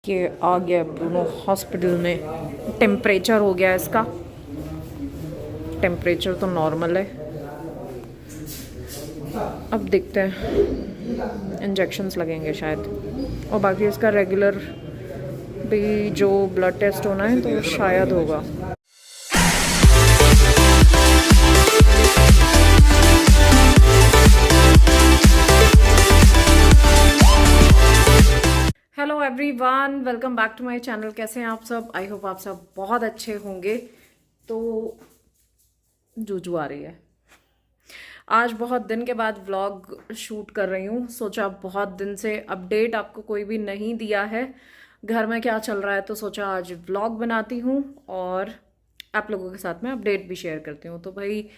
कि आ गया Bruno hospital में। टेम्परेचर हो गया इसका, टेम्परेचर तो नॉर्मल है। अब देखते हैं, इंजेक्शंस लगेंगे शायद, और बाकी इसका रेगुलर भी जो ब्लड टेस्ट होना है तो शायद होगा। Hello everyone, welcome back to my channel. कैसे हैं आप सब? आई होप आप सब बहुत अच्छे होंगे। तो जूजू आ रही है। आज बहुत दिन के बाद व्लॉग शूट कर रही हूँ। सोचा बहुत दिन से अपडेट आपको कोई भी नहीं दिया है घर में क्या चल रहा है, तो सोचा आज व्लॉग बनाती हूँ और आप लोगों के साथ में अपडेट भी शेयर करती हूँ। तो भाई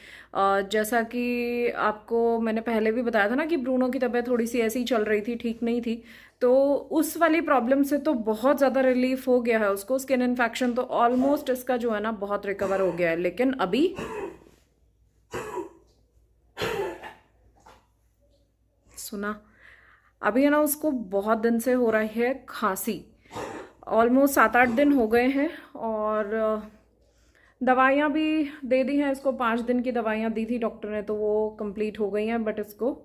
जैसा कि आपको मैंने पहले भी बताया था ना कि ब्रूनो की तबीयत थोड़ी सी ऐसी चल रही थी, ठीक नहीं थी। तो उस वाली प्रॉब्लम से तो बहुत ज़्यादा रिलीफ हो गया है उसको। स्किन इन्फेक्शन तो ऑलमोस्ट इसका जो है ना बहुत रिकवर हो गया है, लेकिन अभी सुना अभी है ना उसको बहुत दिन से हो रही है खांसी। ऑलमोस्ट 7-8 दिन हो गए हैं और दवाइयाँ भी दे दी हैं इसको। 5 दिन की दवाइयाँ दी थी डॉक्टर ने, तो वो कंप्लीट हो गई हैं, बट इसको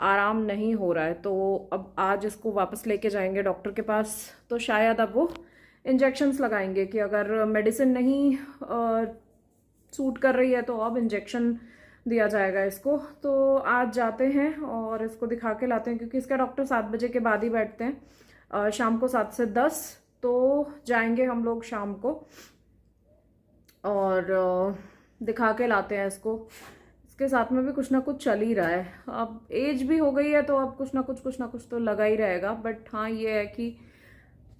आराम नहीं हो रहा है। तो अब आज इसको वापस लेके जाएंगे डॉक्टर के पास, तो शायद अब वो इंजेक्शन्स लगाएंगे कि अगर मेडिसिन नहीं सूट कर रही है तो अब इंजेक्शन दिया जाएगा इसको। तो आज जाते हैं और इसको दिखा के लाते हैं, क्योंकि इसका डॉक्टर 7 बजे के बाद ही बैठते हैं, शाम को 7 से 10। तो जाएंगे हम लोग शाम को और दिखा के लाते हैं इसको। इसके साथ में भी कुछ ना कुछ चल ही रहा है। अब एज भी हो गई है तो अब कुछ ना कुछ तो लगा ही रहेगा। बट हाँ, ये है कि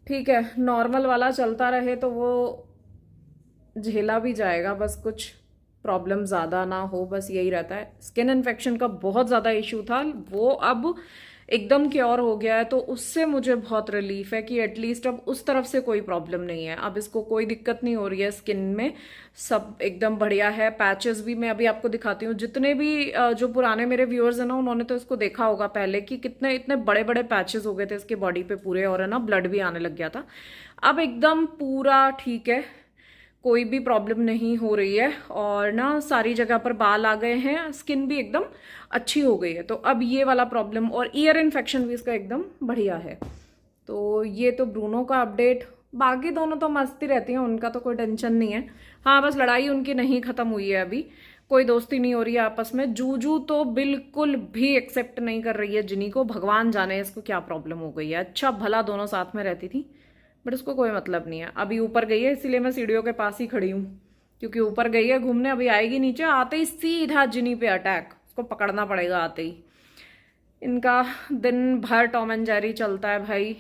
ठीक है, नॉर्मल वाला चलता रहे तो वो झेला भी जाएगा, बस कुछ प्रॉब्लम ज़्यादा ना हो, बस यही रहता है। स्किन इन्फेक्शन का बहुत ज़्यादा इशू था, वो अब एकदम क्योर हो गया है, तो उससे मुझे बहुत रिलीफ है कि एटलीस्ट अब उस तरफ से कोई प्रॉब्लम नहीं है। अब इसको कोई दिक्कत नहीं हो रही है स्किन में, सब एकदम बढ़िया है। पैचेस भी मैं अभी आपको दिखाती हूँ। जितने भी जो पुराने मेरे व्यूअर्स हैं ना, उन्होंने तो इसको देखा होगा पहले कि कितने इतने बड़े बड़े पैचेस हो गए थे इसके बॉडी पे पूरे, और है ना ब्लड भी आने लग गया था। अब एकदम पूरा ठीक है, कोई भी प्रॉब्लम नहीं हो रही है, और ना सारी जगह पर बाल आ गए हैं, स्किन भी एकदम अच्छी हो गई है। तो अब ये वाला प्रॉब्लम, और ईयर इन्फेक्शन भी इसका एकदम बढ़िया है। तो ये तो ब्रूनो का अपडेट। बाकी दोनों तो मस्ती रहती हैं, उनका तो कोई टेंशन नहीं है। हाँ, बस लड़ाई उनकी नहीं खत्म हुई है अभी, कोई दोस्ती नहीं हो रही है आपस में। जूजू तो बिल्कुल भी एक्सेप्ट नहीं कर रही है जिनी को, भगवान जाने इसको क्या प्रॉब्लम हो गई है। अच्छा भला दोनों साथ में रहती थी, बट उसको कोई मतलब नहीं है। अभी ऊपर गई है, इसीलिए मैं सीढ़ियों के पास ही खड़ी हूँ, क्योंकि ऊपर गई है घूमने, अभी आएगी नीचे, आते ही सीधा जिनी पे अटैक, उसको पकड़ना पड़ेगा आते ही। इनका दिन भर टॉम एंड जेरी चलता है भाई,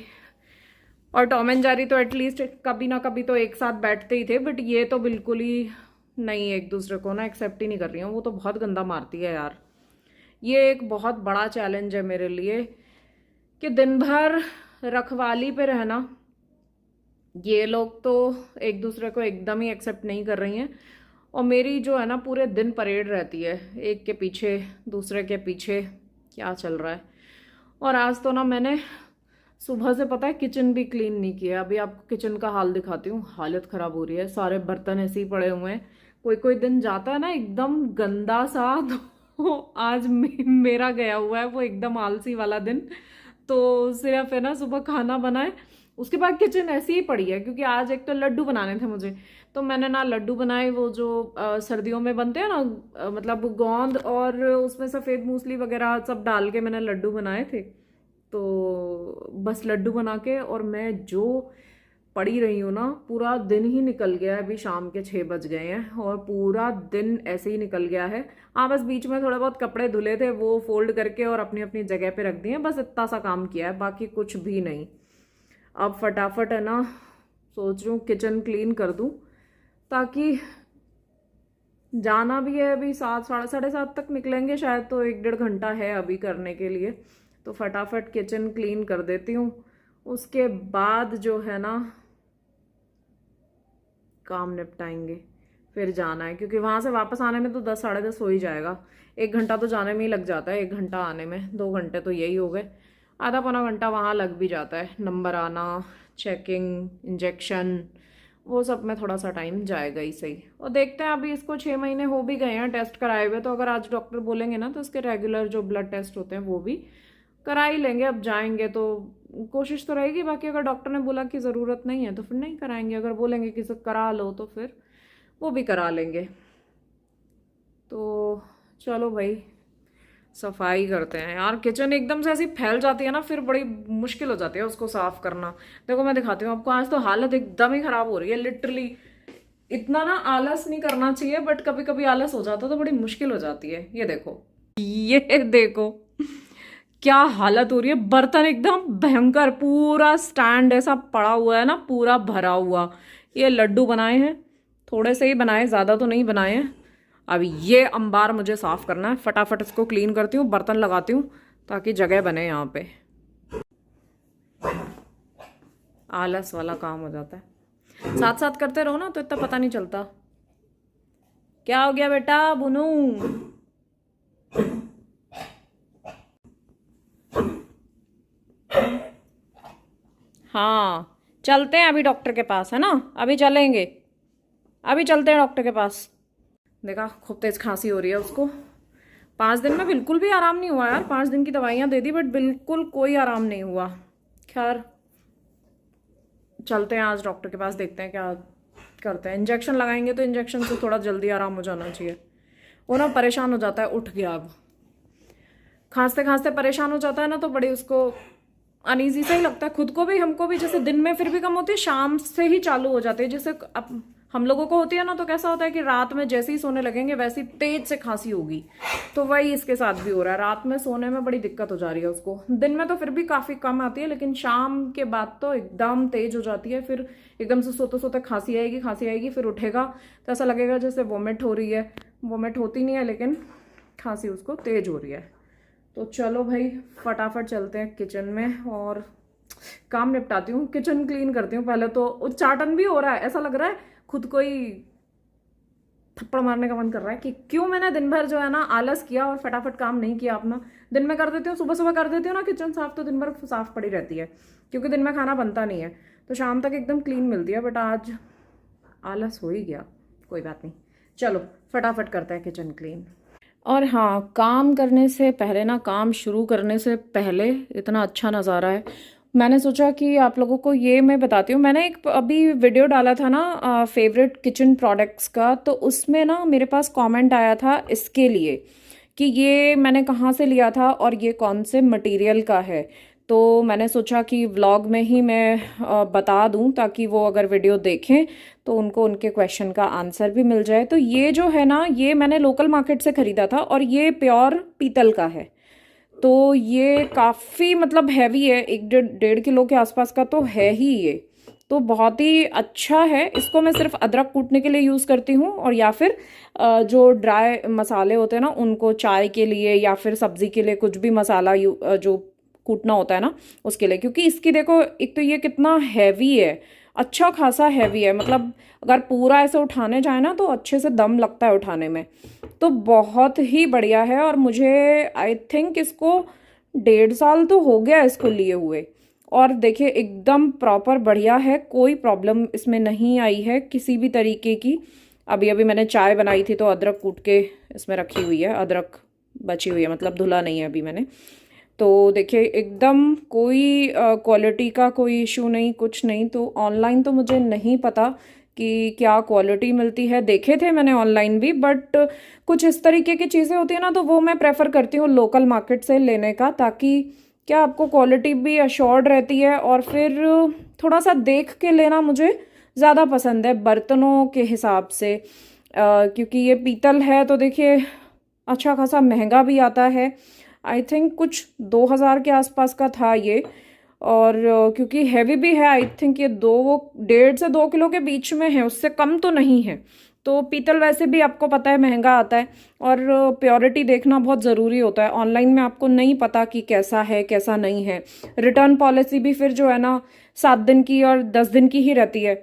और टॉम एंड जेरी तो एटलीस्ट कभी ना कभी तो एक साथ बैठते ही थे, बट ये तो बिल्कुल ही नहीं, एक दूसरे को ना एक्सेप्ट ही नहीं कर रही हूँ। वो तो बहुत गंदा मारती है यार। ये एक बहुत बड़ा चैलेंज है मेरे लिए कि दिन भर रखवाली पे रहना। ये लोग तो एक दूसरे को एकदम ही एक्सेप्ट नहीं कर रही हैं, और मेरी जो है ना पूरे दिन परेड रहती है, एक के पीछे दूसरे के पीछे क्या चल रहा है। और आज तो ना मैंने सुबह से पता है किचन भी क्लीन नहीं किया। अभी आपको किचन का हाल दिखाती हूँ, हालत ख़राब हो रही है, सारे बर्तन ऐसे ही पड़े हुए हैं। कोई कोई दिन जाता है ना एकदम गंदा सा, तो आज मेरा गया हुआ है वो एकदम आलसी वाला दिन। तो सिर्फ है ना सुबह खाना बनाए, उसके बाद किचन ऐसी ही पड़ी है, क्योंकि आज एक तो लड्डू बनाने थे मुझे, तो मैंने ना लड्डू बनाए, वो जो सर्दियों में बनते हैं ना, मतलब गोंद और उसमें सफ़ेद मूसली वगैरह सब डाल के मैंने लड्डू बनाए थे। तो बस लड्डू बना के और मैं जो पड़ी रही हूँ ना, पूरा दिन ही निकल गया है। अभी शाम के 6 बज गए हैं और पूरा दिन ऐसे ही निकल गया है। हाँ, बस बीच में थोड़े बहुत कपड़े धुले थे, वो फोल्ड करके और अपनी अपनी जगह पे रख दिए, बस इतना सा काम किया है, बाकी कुछ भी नहीं। अब फटाफट है ना सोच रही हूँ किचन क्लीन कर दूँ, ताकि जाना भी है। अभी 7, 7:30 तक निकलेंगे शायद, तो 1-1.5 घंटा है अभी करने के लिए। तो फटाफट किचन क्लीन कर देती हूँ, उसके बाद जो है ना काम निपटाएंगे, फिर जाना है, क्योंकि वहाँ से वापस आने में तो 10, 10:30 हो ही जाएगा। 1 घंटा तो जाने में ही लग जाता है, 1 घंटा आने में, 2 घंटे तो यही हो गए। आधा पौना घंटा वहाँ लग भी जाता है, नंबर आना, चेकिंग, इंजेक्शन, वो सब में थोड़ा सा टाइम जाएगा ही सही। और देखते हैं, अभी इसको 6 महीने हो भी गए हैं टेस्ट कराए हुए, तो अगर आज डॉक्टर बोलेंगे ना तो इसके रेगुलर जो ब्लड टेस्ट होते हैं वो भी करा ही लेंगे। अब जाएंगे तो कोशिश तो रहेगी, बाकी अगर डॉक्टर ने बोला कि ज़रूरत नहीं है तो फिर नहीं कराएंगे, अगर बोलेंगे कि सब करा लो तो फिर वो भी करा लेंगे। तो चलो भाई, सफाई करते हैं यार। किचन एकदम से ऐसी फैल जाती है ना, फिर बड़ी मुश्किल हो जाती है उसको साफ करना। देखो मैं दिखाती हूँ आपको, आज तो हालत एकदम ही खराब हो रही है लिटरली। इतना ना आलस नहीं करना चाहिए, बट कभी कभी आलस हो जाता है तो बड़ी मुश्किल हो जाती है। ये देखो, ये देखो क्या हालत हो रही है। बर्तन एकदम भयंकर, पूरा स्टैंड ऐसा पड़ा हुआ है ना, पूरा भरा हुआ। ये लड्डू बनाए हैं, थोड़े से ही बनाए, ज़्यादा तो नहीं बनाए हैं। अब ये अंबार मुझे साफ करना है, फटाफट इसको क्लीन करती हूँ, बर्तन लगाती हूँ ताकि जगह बने यहाँ पे। आलस वाला काम हो जाता है, साथ साथ करते रहो ना तो इतना पता नहीं चलता। क्या हो गया बेटा बुनू? हाँ चलते हैं अभी डॉक्टर के पास, है ना? अभी चलेंगे, अभी चलते हैं डॉक्टर के पास। देखा, खूब तेज खांसी हो रही है उसको। 5 दिन में बिल्कुल भी आराम नहीं हुआ यार। 5 दिन की दवाइयाँ दे दी बट बिल्कुल कोई आराम नहीं हुआ। खैर चलते हैं आज डॉक्टर के पास, देखते हैं क्या करते हैं। इंजेक्शन लगाएंगे तो इंजेक्शन से थोड़ा जल्दी आराम हो जाना चाहिए। वो ना परेशान हो जाता है, उठ गया अब, खांसते खांसते परेशान हो जाता है ना, तो बड़ी उसको अनईजी सा ही लगता है खुद को भी, हमको भी। जैसे दिन में फिर भी कम होती है, शाम से ही चालू हो जाती है। जैसे अब हम लोगों को होती है ना, तो कैसा होता है कि रात में जैसे ही सोने लगेंगे वैसी तेज से खांसी होगी। तो वही इसके साथ भी हो रहा है, रात में सोने में बड़ी दिक्कत हो जा रही है उसको। दिन में तो फिर भी काफी कम आती है, लेकिन शाम के बाद तो एकदम तेज हो जाती है। फिर एकदम से सोते सोते खांसी आएगी, खांसी आएगी, फिर उठेगा तो ऐसा लगेगा जैसे वोमिट हो रही है। वोमिट होती नहीं है लेकिन खांसी उसको तेज हो रही है। तो चलो भाई, फटाफट चलते हैं किचन में और काम निपटाती हूँ, किचन क्लीन करती हूँ पहले। तो उच्चाटन भी हो रहा है, ऐसा लग रहा है खुद को ही थप्पड़ मारने का मन कर रहा है कि क्यों मैंने दिन भर जो है ना आलस किया और फटाफट काम नहीं किया अपना। दिन में कर देती हूँ, सुबह सुबह कर देती हूँ ना किचन साफ, तो दिन भर साफ पड़ी रहती है, क्योंकि दिन में खाना बनता नहीं है तो शाम तक एकदम क्लीन मिलती है। बट आज आलस हो ही गया, कोई बात नहीं। चलो फटाफट करते हैं किचन क्लीन। और हाँ, काम करने से पहले ना, काम शुरू करने से पहले इतना अच्छा नज़ारा है, मैंने सोचा कि आप लोगों को ये मैं बताती हूँ। मैंने एक अभी वीडियो डाला था ना फेवरेट किचन प्रोडक्ट्स का, तो उसमें ना मेरे पास कमेंट आया था इसके लिए कि ये मैंने कहाँ से लिया था और ये कौन से मटेरियल का है। तो मैंने सोचा कि व्लॉग में ही मैं बता दूं, ताकि वो अगर वीडियो देखें तो उनको उनके क्वेश्चन का आंसर भी मिल जाए। तो ये जो है ना, ये मैंने लोकल मार्केट से ख़रीदा था और ये प्योर पीतल का है। तो ये काफ़ी मतलब हैवी है, 1-1.5 किलो के आसपास का तो है ही ये। तो बहुत ही अच्छा है। इसको मैं सिर्फ अदरक कूटने के लिए यूज़ करती हूँ, और या फिर जो ड्राई मसाले होते हैं ना उनको चाय के लिए या फिर सब्ज़ी के लिए कुछ भी मसाला जो कूटना होता है ना उसके लिए। क्योंकि इसकी देखो, एक तो ये कितना हैवी है, अच्छा खासा हैवी है। मतलब अगर पूरा ऐसे उठाने जाए ना तो अच्छे से दम लगता है उठाने में। तो बहुत ही बढ़िया है। और मुझे आई थिंक इसको 1.5 साल तो हो गया इसको लिए हुए। और देखिए एकदम प्रॉपर बढ़िया है, कोई प्रॉब्लम इसमें नहीं आई है किसी भी तरीके की। अभी अभी मैंने चाय बनाई थी तो अदरक कूट के इसमें रखी हुई है, अदरक बची हुई है, मतलब धुला नहीं है अभी मैंने। तो देखिए एकदम कोई क्वालिटी का कोई इशू नहीं, कुछ नहीं। तो ऑनलाइन तो मुझे नहीं पता कि क्या क्वालिटी मिलती है, देखे थे मैंने ऑनलाइन भी, बट कुछ इस तरीके की चीज़ें होती है ना, तो वो मैं प्रेफर करती हूँ लोकल मार्केट से लेने का, ताकि क्या आपको क्वालिटी भी अश्योर्ड रहती है। और फिर थोड़ा सा देख के लेना मुझे ज़्यादा पसंद है बर्तनों के हिसाब से, क्योंकि ये पीतल है तो देखिए अच्छा खासा महंगा भी आता है। आई थिंक कुछ 2,000 के आसपास का था ये। और क्योंकि हैवी भी है, आई थिंक ये 1.5 से 2 किलो के बीच में है, उससे कम तो नहीं है। तो पीतल वैसे भी आपको पता है महंगा आता है, और प्योरिटी देखना बहुत ज़रूरी होता है। ऑनलाइन में आपको नहीं पता कि कैसा है कैसा नहीं है। रिटर्न पॉलिसी भी फिर जो है ना 7 दिन की और 10 दिन की ही रहती है।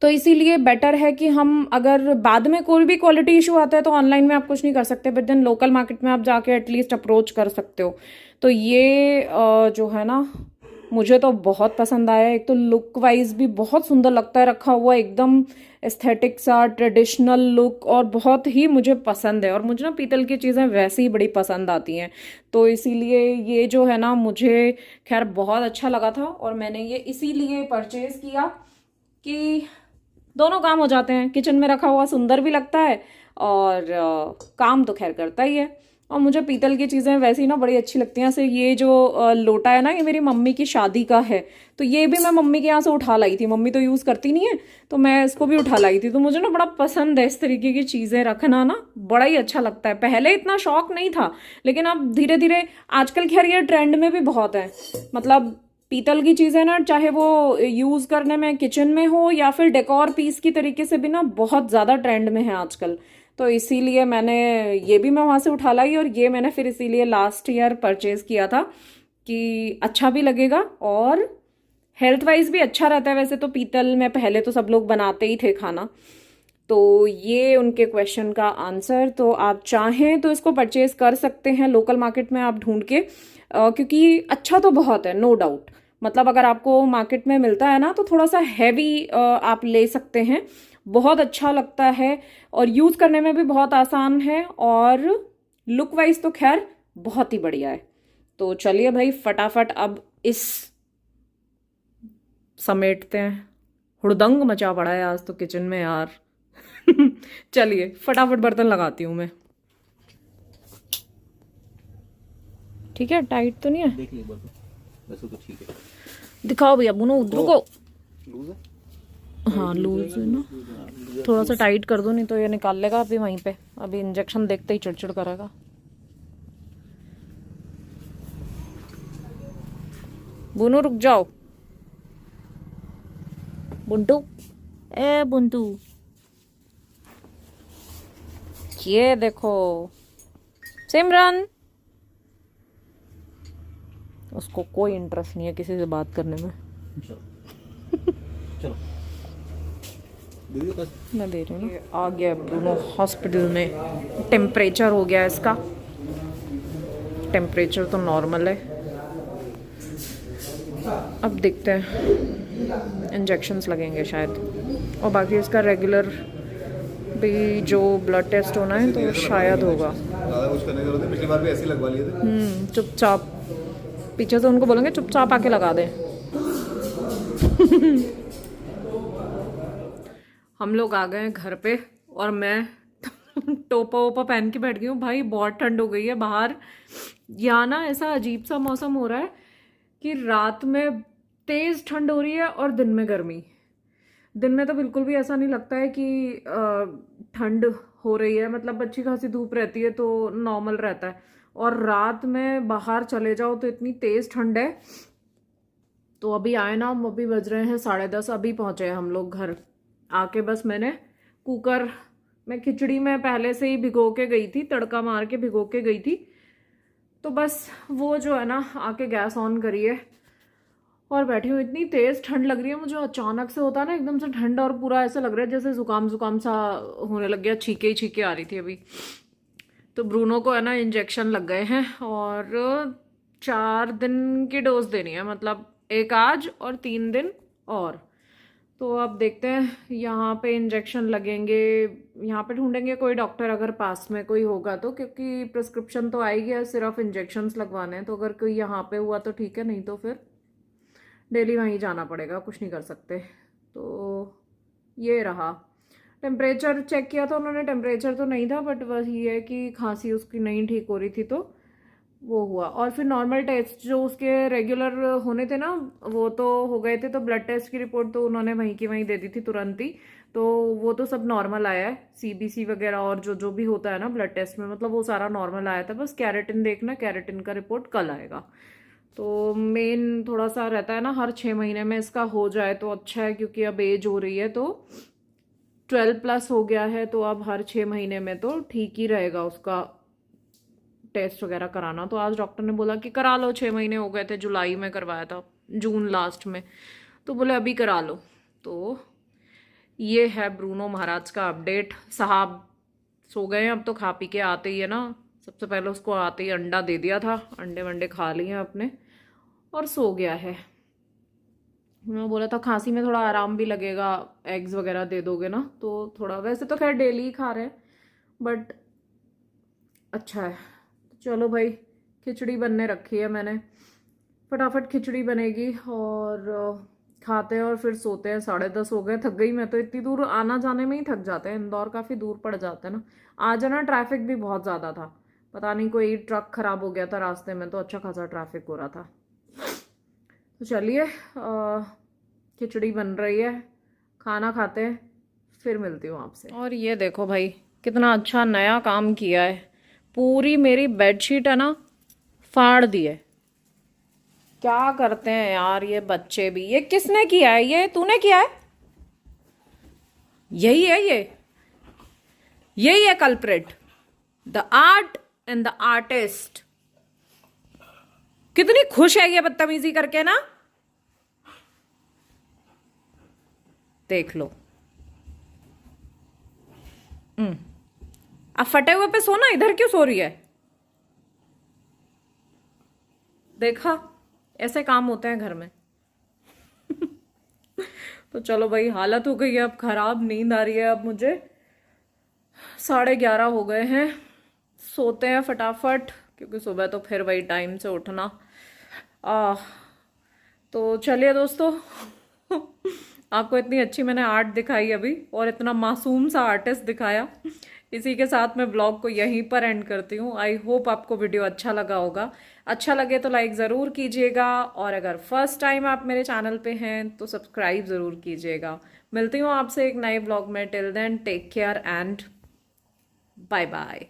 तो इसीलिए बेटर है कि हम अगर बाद में कोई भी क्वालिटी इशू आता है तो ऑनलाइन में आप कुछ नहीं कर सकते, बट देन लोकल मार्केट में आप जाके एटलीस्ट अप्रोच कर सकते हो। तो ये जो है ना, मुझे तो बहुत पसंद आया। एक तो लुक वाइज भी बहुत सुंदर लगता है, रखा हुआ एकदम एस्थेटिक सा ट्रेडिशनल लुक, और बहुत ही मुझे पसंद है। और मुझे ना पीतल की चीज़ें वैसे ही बड़ी पसंद आती हैं, तो इसीलिए ये जो है ना मुझे खैर बहुत अच्छा लगा था। और मैंने ये इसीलिए परचेज़ किया कि दोनों काम हो जाते हैं, किचन में रखा हुआ सुंदर भी लगता है और काम तो खैर करता ही है। और मुझे पीतल की चीज़ें वैसे ही ना बड़ी अच्छी लगती हैं। ऐसे ये जो लोटा है ना, ये मेरी मम्मी की शादी का है, तो ये भी मैं मम्मी के यहाँ से उठा लाई थी। मम्मी तो यूज़ करती नहीं है, तो मैं इसको भी उठा लाई थी। तो मुझे ना बड़ा पसंद है इस तरीके की चीज़ें रखना, ना बड़ा ही अच्छा लगता है। पहले इतना शौक नहीं था, लेकिन अब धीरे धीरे आजकल खैर ये ट्रेंड में भी बहुत है। मतलब पीतल की चीज़ें ना, चाहे वो यूज़ करने में किचन में हो या फिर डेकोर पीस की तरीके से भी ना, बहुत ज़्यादा ट्रेंड में है आजकल। तो इसीलिए मैंने ये भी मैं वहाँ से उठा लाई, और ये मैंने फिर इसीलिए लास्ट ईयर परचेज़ किया था कि अच्छा भी लगेगा और हेल्थ वाइज भी अच्छा रहता है। वैसे तो पीतल में पहले तो सब लोग बनाते ही थे खाना। तो ये उनके क्वेश्चन का आंसर। तो आप चाहें तो इसको परचेज़ कर सकते हैं लोकल मार्केट में आप ढूंढ के, क्योंकि अच्छा तो बहुत है, नो डाउट। मतलब अगर आपको मार्केट में मिलता है ना, तो थोड़ा सा हैवी आप ले सकते हैं, बहुत अच्छा लगता है और यूज़ करने में भी बहुत आसान है, और लुक वाइज तो खैर बहुत ही बढ़िया है। तो चलिए भाई फटाफट अब इस समेटते हैं। हुड़दंग मचा पड़ा है आज तो किचन में यार। चलिए फटाफट बर्तन लगाती हूँ मैं। ठीक है, टाइट तो नहीं है? देख ली बर्तन, वैसे तो ठीक है। दिखाओ भैया, बुनो रुको। लूज है? हाँ लूज है ना, थोड़ा सा टाइट कर दो, नहीं तो ये निकाल लेगा अभी वहीं पे। अभी इंजेक्शन देखते ही चिड़चिड़ करेगा। बुनो रुक जाओ। बुंटू, ए बुंटू, ये देखो सिमरन, उसको कोई इंटरेस्ट नहीं है किसी से बात करने में। चलो मैं दे रही हूँ। आ गया ब्रूनो हॉस्पिटल में। टेम्परेचर हो गया इसका, टेम्परेचर तो नॉर्मल है। अब देखते हैं, इंजेक्शंस लगेंगे शायद, और बाकी इसका रेगुलर भी जो ब्लड टेस्ट होना है तो शायद होगा। ज़्यादा कुछ करने की जरूरत है, पिछली बार भी ऐसे ही लगवा लिए थे। चुपचाप पीछे से उनको बोलेंगे चुपचाप आके लगा दें। हम लोग आ गए हैं घर पे, और मैं टोपा वोपा पहन के बैठ गई हूँ। भाई बहुत ठंड हो गई है बाहर। यहाँ ना ऐसा अजीब सा मौसम हो रहा है कि रात में तेज ठंड हो रही है और दिन में गर्मी। दिन में तो बिल्कुल भी ऐसा नहीं लगता है कि ठंड हो रही है, मतलब अच्छी खासी धूप रहती है तो नॉर्मल रहता है। और रात में बाहर चले जाओ तो इतनी तेज ठंड है। तो अभी आए ना, अभी बज रहे हैं 10:30, अभी पहुंचे हैं हम लोग घर। आके बस मैंने कुकर में खिचड़ी में पहले से ही भिगो के गई थी, तड़का मार के भिगो के गई थी। तो बस वो जो है ना, आके गैस ऑन करी है और बैठी हूँ। इतनी तेज ठंड लग रही है मुझे, अचानक से होता है ना एकदम से ठंड, और पूरा ऐसा लग रहा है जैसे जुकाम जुकाम सा होने लग गया। छींके ही छींके आ रही थी अभी। तो ब्रूनो को है ना इंजेक्शन लग गए हैं, और 4 दिन की डोज देनी है, मतलब एक आज और 3 दिन और। तो अब देखते हैं, यहाँ पे इंजेक्शन लगेंगे, यहाँ पे ढूंढेंगे कोई डॉक्टर अगर पास में कोई होगा तो, क्योंकि प्रिस्क्रिप्शन तो आएगी और सिर्फ इंजेक्शन्स लगवाने हैं। तो अगर कोई यहाँ पे हुआ तो ठीक है, नहीं तो फिर डेली वहीं जाना पड़ेगा, कुछ नहीं कर सकते। तो ये रहा। टेम्परेचर चेक किया तो उन्होंने, टेम्परेचर तो नहीं था, बट बस ये है कि खांसी उसकी नहीं ठीक हो रही थी तो वो हुआ। और फिर नॉर्मल टेस्ट जो उसके रेगुलर होने थे ना, वो तो हो गए थे। तो ब्लड टेस्ट की रिपोर्ट तो उन्होंने वहीं की वहीं दे दी थी तुरंत ही। तो वो तो सब नॉर्मल आया है, सीबीसी वगैरह और जो जो भी होता है ना ब्लड टेस्ट में, मतलब वो सारा नॉर्मल आया था। बस कैरेटिन देखना, कैरेटिन का रिपोर्ट कल आएगा। तो मेन थोड़ा सा रहता है ना, हर 6 महीने में इसका हो जाए तो अच्छा है, क्योंकि अब एज हो रही है तो 12+ हो गया है, तो अब हर 6 महीने में तो ठीक ही रहेगा उसका टेस्ट वगैरह कराना। तो आज डॉक्टर ने बोला कि करा लो, 6 महीने हो गए थे, जुलाई में करवाया था, जून लास्ट में, तो बोले अभी करा लो। तो ये है ब्रूनो महाराज का अपडेट। साहब सो गए हैं, अब तो खा पी के आते ही है ना, सबसे पहले उसको आते ही अंडा दे दिया था, अंडे वंडे खा लिए हैं अपने और सो गया है। मैं बोला था खांसी में थोड़ा आराम भी लगेगा, एग्स वगैरह दे दोगे ना तो थोड़ा, वैसे तो खैर डेली ही खा रहे हैं बट अच्छा है। चलो भाई, खिचड़ी बनने रखी है मैंने, फटाफट खिचड़ी बनेगी और खाते हैं और फिर सोते हैं। 10:30 हो गए, थक गई मैं तो, इतनी दूर आना जाने में ही थक जाते हैं, इंदौर काफ़ी दूर पड़ जाता है ना। आज है ना ट्रैफिक भी बहुत ज़्यादा था, पता नहीं कोई ट्रक खराब हो गया था रास्ते में, तो अच्छा खासा ट्रैफिक हो रहा था। तो चलिए खिचड़ी बन रही है, खाना खाते हैं, फिर मिलती हूँ आपसे। और ये देखो भाई कितना अच्छा नया काम किया है, पूरी मेरी बेडशीट है ना फाड़ दी है। क्या करते हैं यार ये बच्चे भी। ये किसने किया है? ये तूने किया है? यही है यही है culprit, the art and the artist. कितनी खुश है ये बदतमीजी करके ना, देख लो। अब फटे हुए पे सोना, इधर क्यों सो रही है? देखा, ऐसे काम होते हैं घर में। तो चलो भाई, हालत हो गई है अब खराब, नींद आ रही है अब मुझे, 11:30 हो गए हैं, सोते हैं फटाफट क्योंकि सुबह तो फिर वही टाइम से उठना। तो चलिए दोस्तों, आपको इतनी अच्छी मैंने आर्ट दिखाई अभी और इतना मासूम सा आर्टिस्ट दिखाया। इसी के साथ मैं ब्लॉग को यहीं पर एंड करती हूँ। आई होप आपको वीडियो अच्छा लगा होगा, अच्छा लगे तो लाइक ज़रूर कीजिएगा और अगर फर्स्ट टाइम आप मेरे चैनल पे हैं तो सब्सक्राइब ज़रूर कीजिएगा। मिलती हूँ आपसे एक नए ब्लॉग में, till then take care and bye bye.